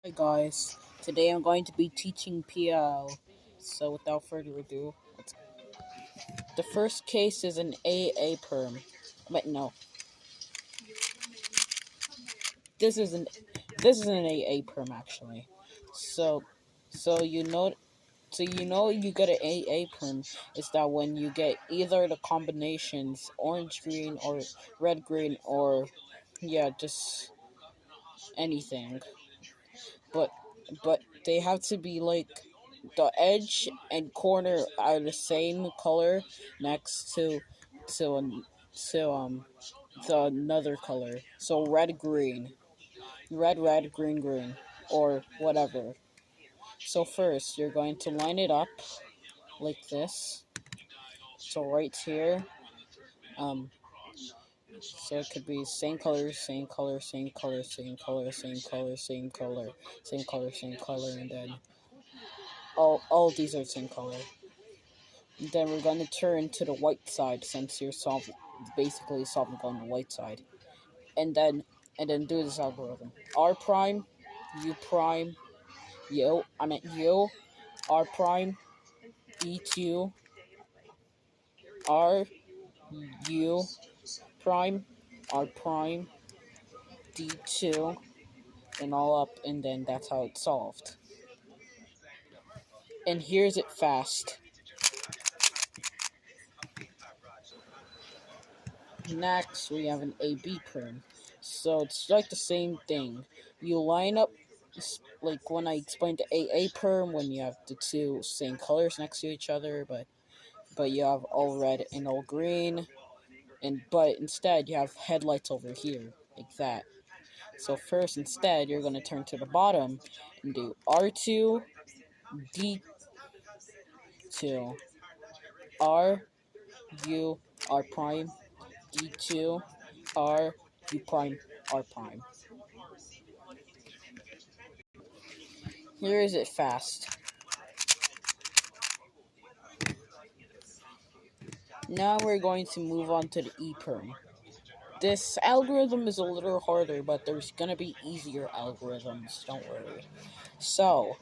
Hi guys, today I'm going to be teaching PL. So without further ado, the first case is an AA perm. But no, this isn't. This is an AA perm actually. So, so you know, you get an AA perm is that when you get either the combinations orange green or red green or yeah, just anything. But they have to be like the edge and corner are the same color next to um, to the another color. So red green, red green green, or whatever. So first you're going to line it up like this. So right here, um, so it could be same color, same color, same color, same color, same color, same color, same color, same color, and then all of these are the same color. Then we're going to turn to the white side since you're basically solving on the white side. And then do this algorithm. R prime, U prime, U, R prime, E2, R, U prime, R prime, D2, and all up, and then that's how it's solved. And here's it fast. Next, we have an AB perm. So it's like the same thing. You line up, like when I explained the AA perm, when you have the two same colors next to each other, but you have all red and all green, but instead you have headlights over here, like that. So first, instead, you're gonna turn to the bottom and do R2, D2, R, U, R prime, D2, R, U prime, R prime. Here is it fast. Now we're going to move on to the EPERM. This algorithm is a little harder, but there's gonna be easier algorithms, don't worry. So,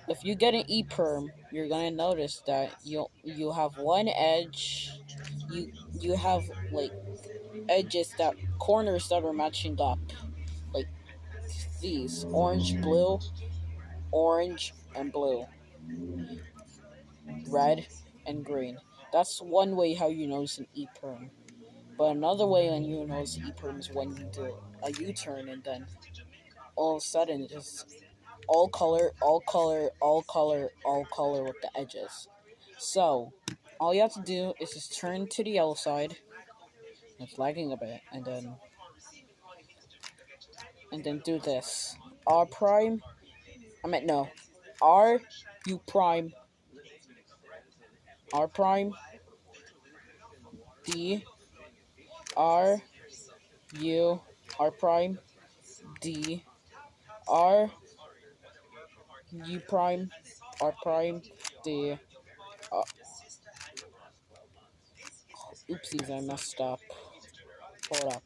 if you get an EPERM, you're gonna notice that you have one edge, you have like edges that corners that are matching up, like these orange and blue, red and green. That's one way how you notice an EPERM. But another way on you notice E-perm is when you do a U-turn and then all of a sudden it just all color, all color, all color, all color with the edges. So all you have to do is just turn to the yellow side. It's lagging a bit, and then do this. R prime. I meant no. R U prime. R prime. D R U R prime. D R U prime. R prime. D Oopsies, I messed up. Hold up.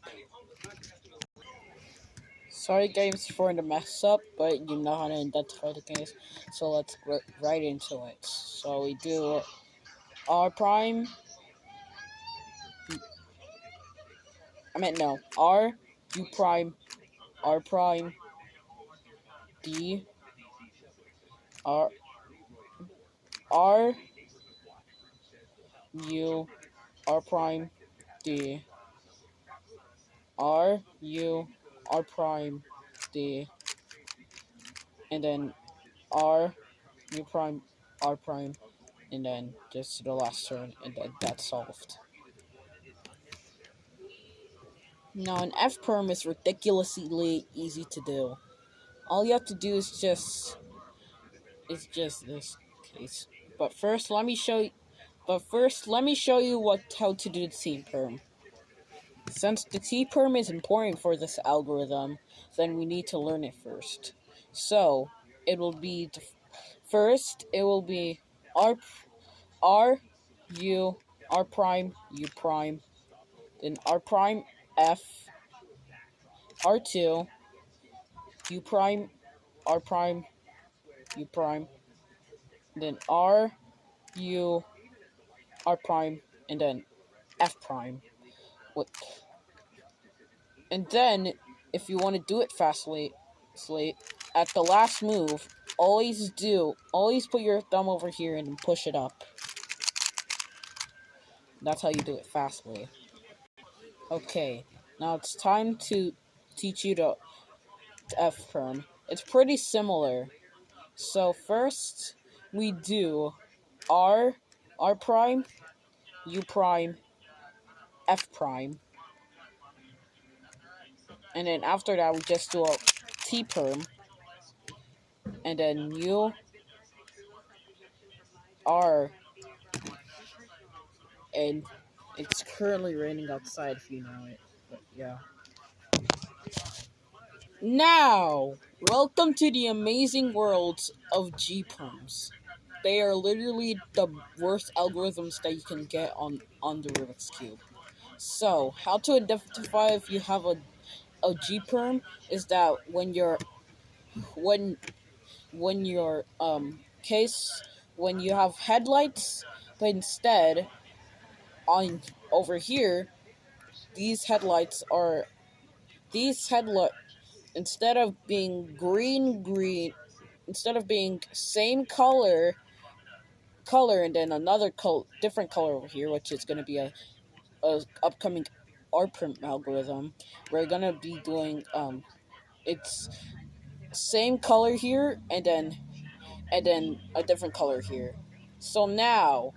Sorry, games, for the mess up, but you know how to identify the games. So let's get right into it. So we do R prime. I meant no. R, U prime, R prime, D, R, R, U, R prime, D, R, U, R prime, D, and then R, U prime, R prime, and then just the last turn, and then that's solved. Now, an F perm is ridiculously easy to do. All you have to do is just this case. But first, let me show you. What how to do the T perm. Since the T perm is important for this algorithm, then we need to learn it first. So it will be first. It will be R R U R prime U prime, then R prime F R2 U prime, R prime, U prime, then R, U, R prime, and then F prime. And then, if you want to do it fastly, at the last move, always put your thumb over here and push it up. That's how you do it fastly. Okay, now it's time to teach you the F perm. It's pretty similar. So first, we do R prime, U prime, F prime. And then after that, we just do a T perm. And then U, R, and it's currently raining outside if you know it. But yeah. Now, welcome to the amazing world of G-perms. They are literally the worst algorithms that you can get on the Rubik's Cube. So, how to identify if you have a G-perm is that when your case when you have headlights, but instead on over here these headlights instead of being instead of being same color and then another different color over here, which is going to be a upcoming R-print algorithm, we're going to be doing it's same color here and then a different color here. So now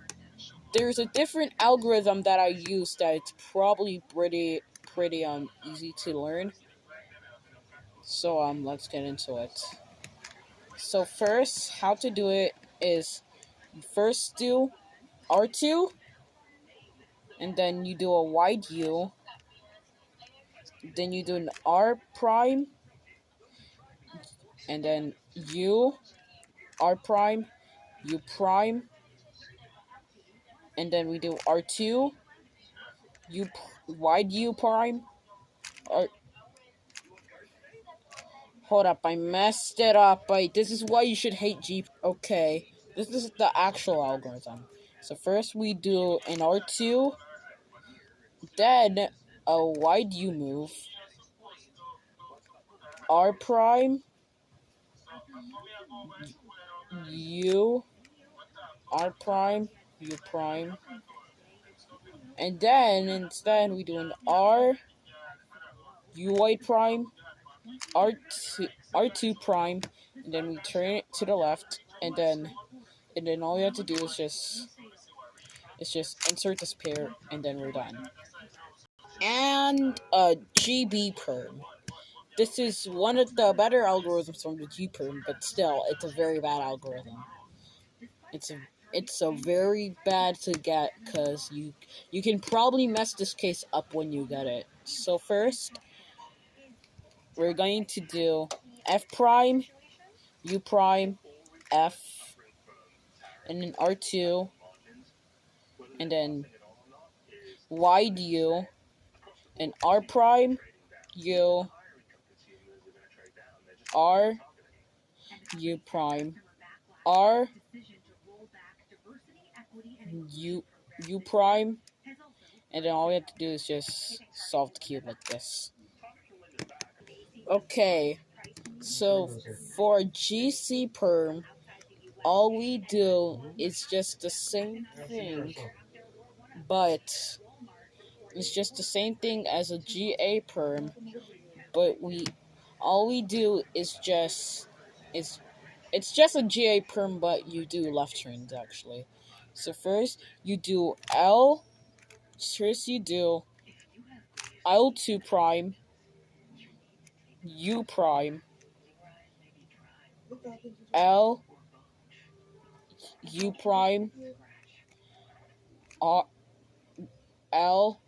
there's a different algorithm that I use that it's probably pretty easy to learn. So let's get into it. So first, how to do it is first do R2, and then you do a wide U, then you do an R prime, and then U, R prime, U prime, and then we do R2, U wide U prime, R. Hold up, I messed it up. This is why you should hate G. Okay, this is the actual algorithm. So first we do an R2, then a wide U move, R prime, U, R prime, U prime, and then instead we do an R, U white prime, R2 prime, and then we turn it to the left, and then all we have to do is just insert this pair, and then we're done. And a GB perm. This is one of the better algorithms from the G perm, but still, it's a very bad algorithm. It's a very bad to get because you can probably mess this case up when you get it. So first, we're going to do F prime, U prime, F, and then R2, and then wide U, and R prime, U, R, U prime, R, U prime, and then all we have to do is just solve the cube like this. Okay, so for GC perm, all we do is just the same thing, but it's just the same thing as a GA perm, but all we do is it's just a GA perm, but you do left turns actually. So first you do L2 prime, U prime, L, U prime, R, L,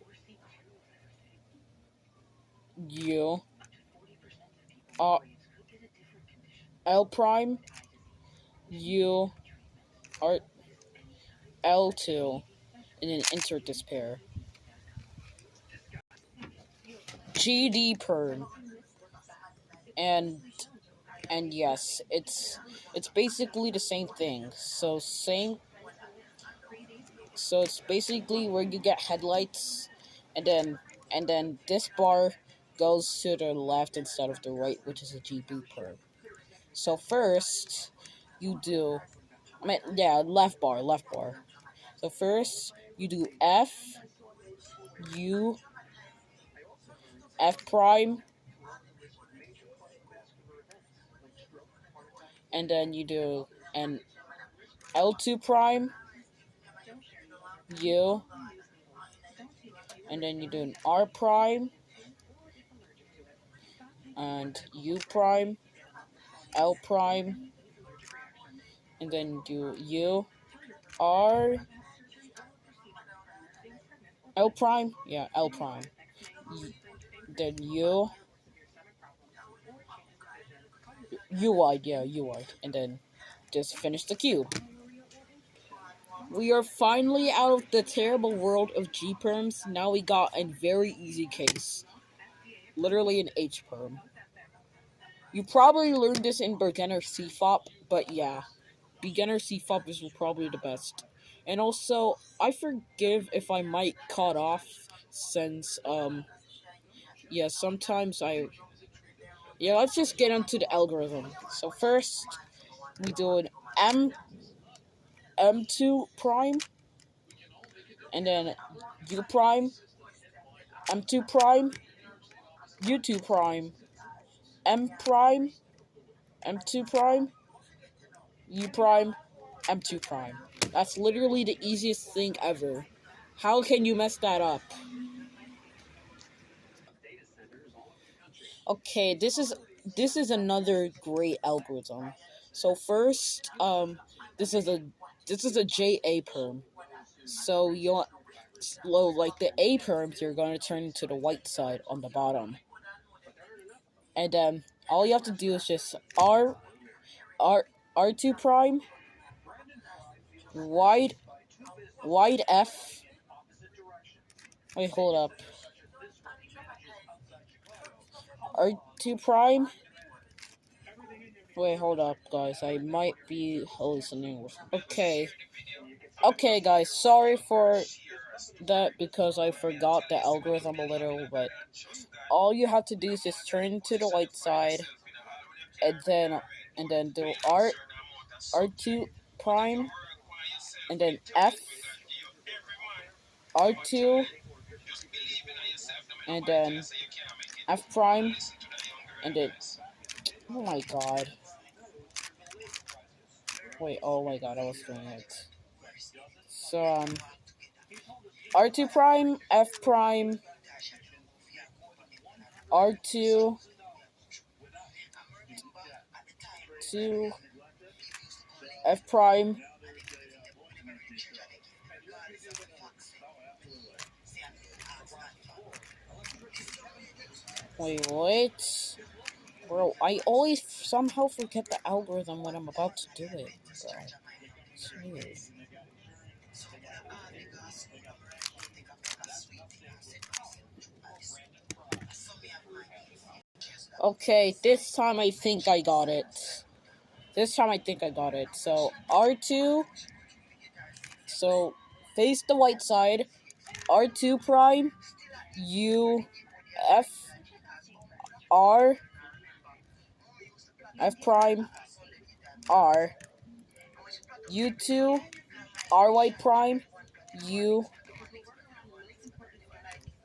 U, R, L prime, U, R, L2, and then insert this pair. GD perm. And And yes, it's basically the same thing. So it's basically where you get headlights, and then this bar goes to the left instead of the right, which is a GB perm. So first, you do, left bar, left bar. So first, you do U, F prime, and then you do an L2 prime, U, and then you do an R prime, and U prime, L prime, and then do U, R, L prime, yeah, L prime. Then U wide, yeah, U wide, and then just finish the cube. We are finally out of the terrible world of G perms. Now we got a very easy case, literally an H perm. You probably learned this in beginner CFOP, but yeah, beginner CFOP is probably the best. And also, I forgive if I might cut off, since yeah, sometimes let's just get into the algorithm. So first, we do an M2 prime, and then U prime, M2 prime, U2 prime, M prime, M2 prime, U prime, M2 prime. That's literally the easiest thing ever. How can you mess that up? Okay, this is another great algorithm. So first, this is a JA perm. So like the A perms, you're gonna turn into the white side on the bottom, and all you have to do is just R2 prime, wide F. Wait, hold up. R2 prime. Wait, hold up, guys. I might be hallucinating. Okay, guys. Sorry for that because I forgot the algorithm a little, but all you have to do is just turn to the white side, and then do R2 prime, and then F R2, and then F prime, and then oh my god. Wait, oh my god, I was doing it. So R2 prime, F prime, R2, 2, F prime. Wait. Bro, I always somehow forget the algorithm when I'm about to do it, bro. It's weird. Okay, this time I think I got it. So R2, so face the white side, R2 prime, U, F, R, F prime, R, U2, R wide prime, U,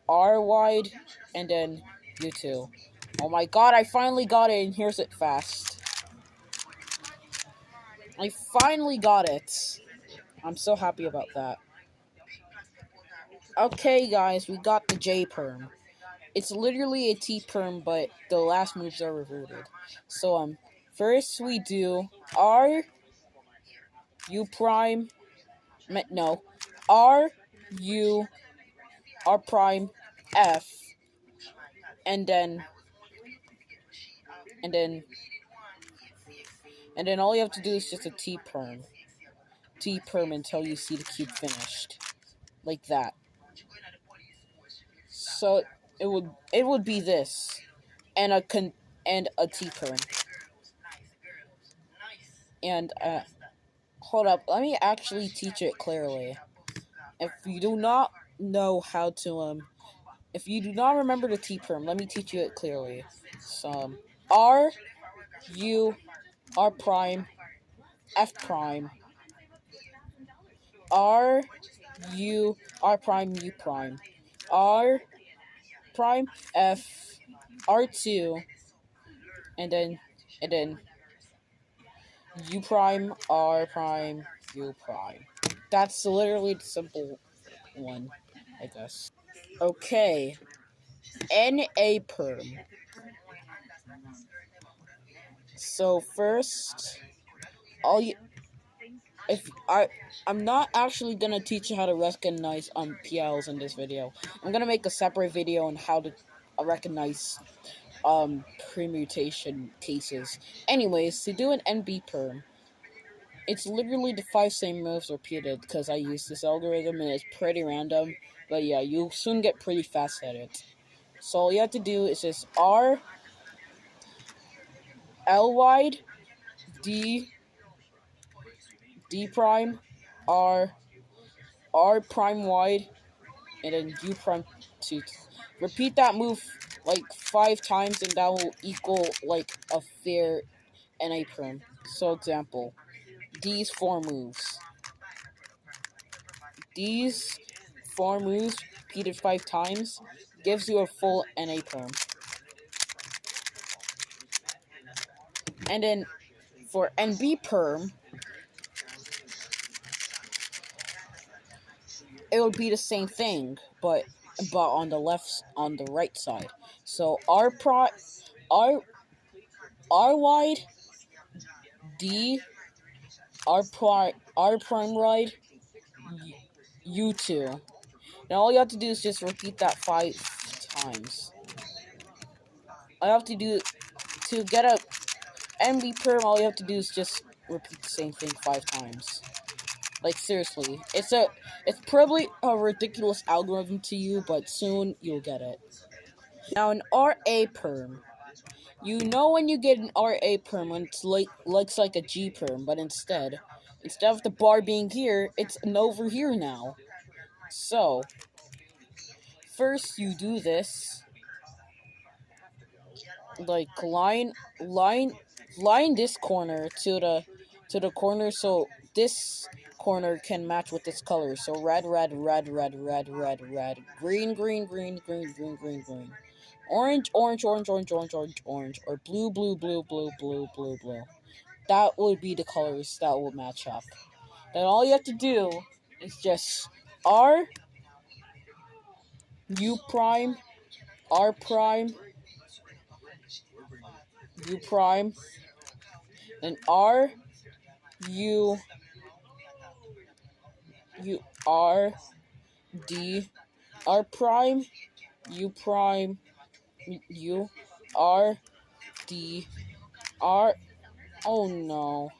R wide, and then U2. Oh my god, I finally got it, and here's it fast. I finally got it. I'm so happy about that. Okay, guys, we got the J perm. It's literally a T perm, but the last moves are reverted. So first we do R U prime. No, R U R prime F, and then and then and then all you have to do is just a T perm until you see the cube finished, like that. So it would be this, and a T perm. And hold up, let me actually teach it clearly. If you do not know how to if you do not remember the T perm, let me teach you it clearly. So R U R prime F prime R U R prime U prime R prime F R2 and then U prime R prime U prime. That's literally the simple one, I guess. Okay, NA perm. So first, all you if I'm not actually gonna teach you how to recognize PLs in this video. I'm gonna make a separate video on how to recognize permutation cases. Anyways, to do an NB perm, it's literally the 5 same moves repeated because I use this algorithm and it's pretty random. But yeah, you'll soon get pretty fast at it. So all you have to do is just R L wide D D prime R prime wide and then U prime 2. Repeat that move like 5 times and that will equal like a fair NA perm. So example, these 4 moves. These 4 moves repeated 5 times gives you a full NA perm. And then for NB perm, it would be the same thing, but on the right side. So R wide D R prime wide U2. Now all you have to do is just repeat that 5 times. All you have to do to get a NB perm, all you have to do is just repeat the same thing 5 times. Like seriously, it's probably a ridiculous algorithm to you, but soon you'll get it. Now an RA perm. You know when you get an RA perm when it's looks like a G perm, but instead of the bar being here, it's an over here now. So first you do this, like line this corner to the corner so this corner can match with this color. So red, red, red, red, red, red, red, green, green, green, green, green, green, green, orange, orange, orange, orange, orange, orange, orange, or blue, blue, blue, blue, blue, blue, blue. That would be the colors that will match up. Then all you have to do is just R U prime R prime U prime and R U R D R prime U prime U R D R. Oh no.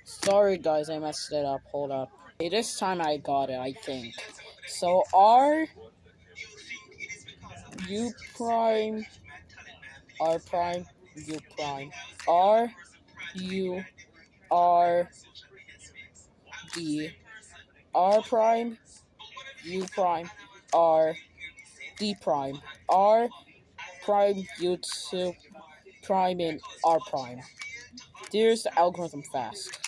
Sorry guys, I messed it up. Hold up. Okay, this time I got it, I think. So R U prime R prime U prime R U R D R prime U prime R D prime R prime U2 prime and R prime. There's the algorithm fast.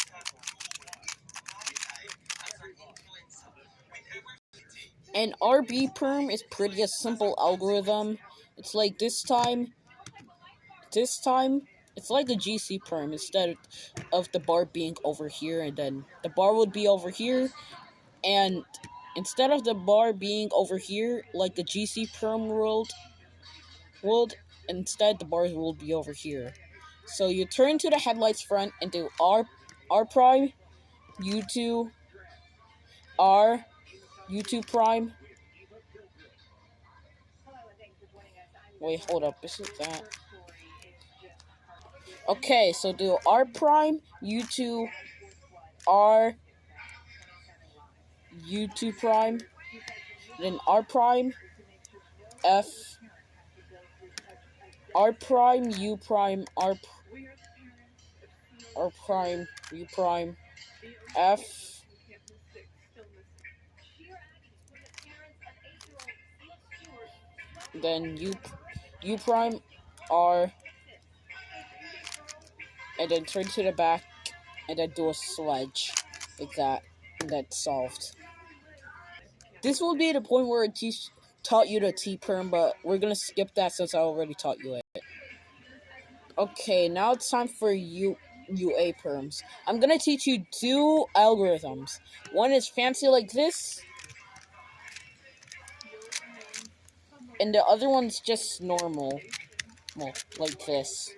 And RB perm is pretty a simple algorithm. It's like this time it's like a GC perm instead of the bar being over here and then the bar would be over here, and instead of the bar being over here like the GC perm would instead the bars will be over here. So you turn to the headlights front and do R prime U2 R U2 prime. Wait, hold up, is it that? Okay, so do R prime U2 R U2 prime, then R prime F R prime U prime R prime U prime F then U prime R, and then turn to the back and then do a sledge like that, and that's solved. This will be the point where it taught you the T perm, but we're gonna skip that since I already taught you it. Okay, now it's time for UA perms. I'm gonna teach you two algorithms. One is fancy like this, and the other one's just normal, well, like this.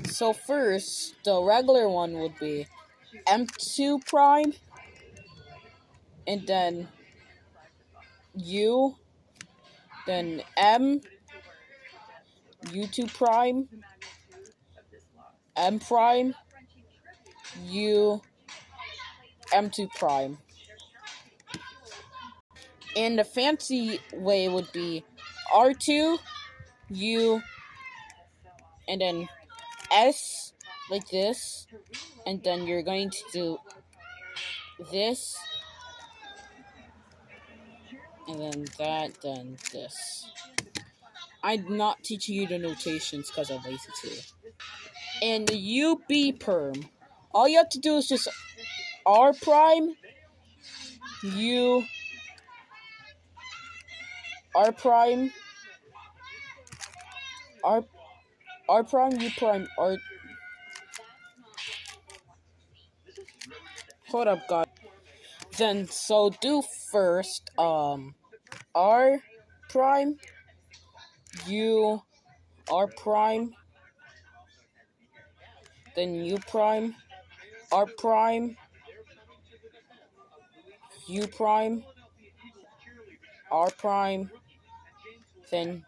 So first, the regular one would be M2 prime, and then U, then M, U2 prime, M prime, U, M2 prime. And the fancy way would be R2, U, and then S, like this, and then you're going to do this, and then that, then this. I'm not teaching you the notations because I'm lazy too. And the UB perm, all you have to do is just R prime, U, R prime, R prime, U prime, R. Hold up, guys. Then, so do first, R prime, U, R prime, then U prime, R prime, U prime, R prime, then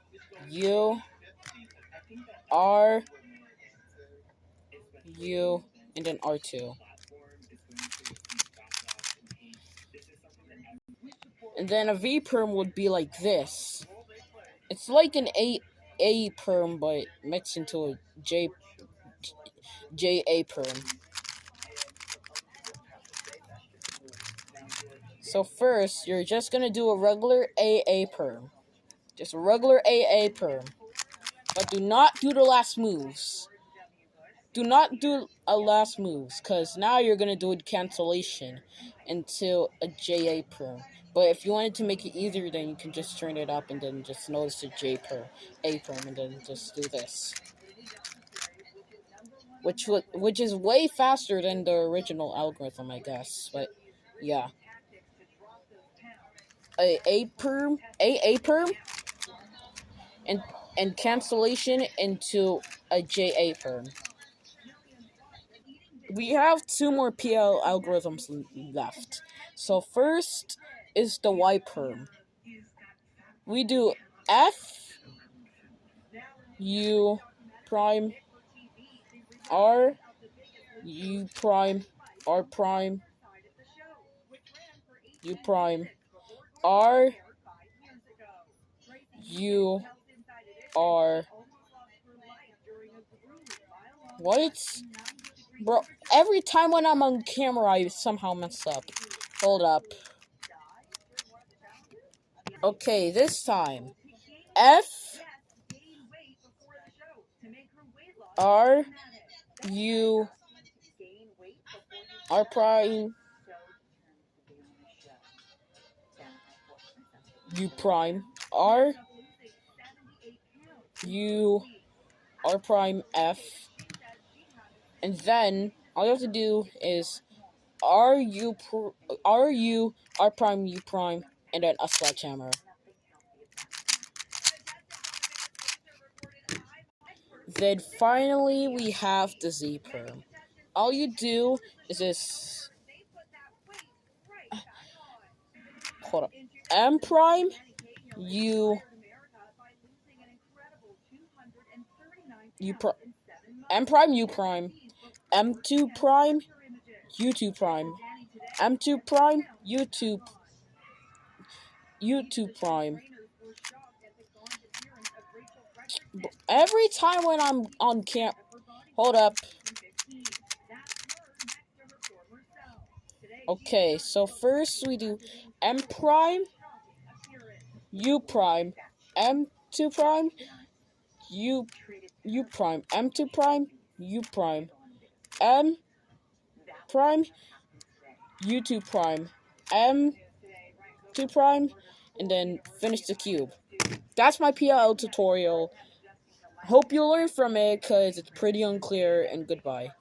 U, R, U, and then R2. And then a V perm would be like this. It's like an A perm, but mixed into a JA perm. So first, you're just gonna do a regular AA perm. Just a regular AA perm. But do not do the last moves. Do not do a last moves, because now you're gonna do a cancellation into a JA perm. But if you wanted to make it easier, then you can just turn it up and then just notice the A perm, and then just do this. Which is way faster than the original algorithm, I guess. But yeah. A perm, and cancellation into a JA perm. We have two more PL algorithms left. So first is the Y perm. We do F, U prime, R, U prime, R prime, U prime, R, U, R. What? Bro, every time when I'm on camera, I somehow mess up. Hold up. Okay, this time. F, R, U, R prime, U prime, R, U, R prime, F, and then all you have to do is R, U, R prime, U prime, and then a sledgehammer. Then finally we have the Z perm. All you do is this. Hold up. M prime, U, M prime, U prime, M2 prime, U2 prime, M2 prime, U2 prime. Every time when I'm on camp, hold up. Okay, so first we do M prime, U prime, M2 prime, U prime, M2 prime, U prime, M prime, U2 prime, M2 prime, and then finish the cube. That's my PLL tutorial. Hope you learn from it, because it's pretty unclear, and goodbye.